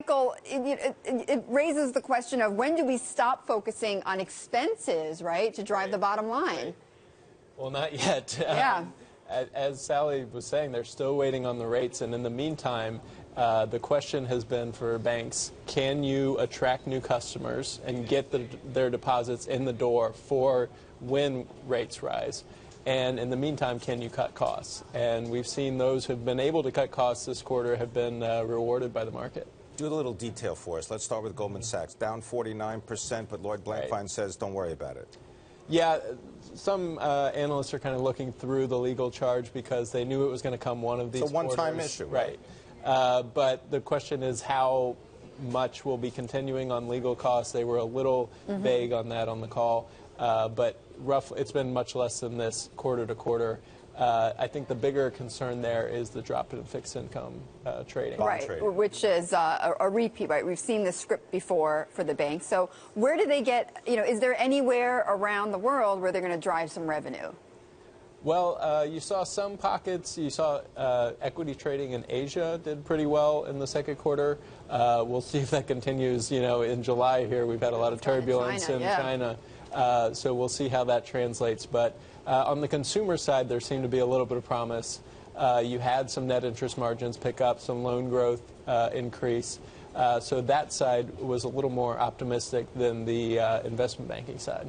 Michael, it raises the question of when do we stop focusing on expenses, right, to drive the bottom line? Right. Well, not yet. Yeah. As Sally was saying, they're still waiting on the rates, and in the meantime, the question has been for banks, can you attract new customers and get their deposits in the door for when rates rise? And in the meantime, can you cut costs? And we've seen those who have been able to cut costs this quarter have been rewarded by the market. Do a little detail for us. Let's start with Goldman Sachs. Down 49%, but Lloyd Blankfein says don't worry about it. Yeah, some analysts are kind of looking through the legal charge because they knew it was going to come one of these quarters. It's a one-time issue, right? But the question is how much will be continuing on legal costs. They were a little vague on that on the call, but roughly it's been much less than this quarter to quarter. I think the bigger concern there is the drop in fixed income trading. Right, trading. Which is a repeat, right? We've seen this script before for the banks. So where do they get, is there anywhere around the world where they're going to drive some revenue? Well, you saw some pockets. You saw equity trading in Asia did pretty well in the second quarter. We'll see if that continues. In July here, we've had a lot of turbulence in China. So we'll see how that translates. But on the consumer side, there seemed to be a little bit of promise. You had some net interest margins pick up, some loan growth increase. So that side was a little more optimistic than the investment banking side.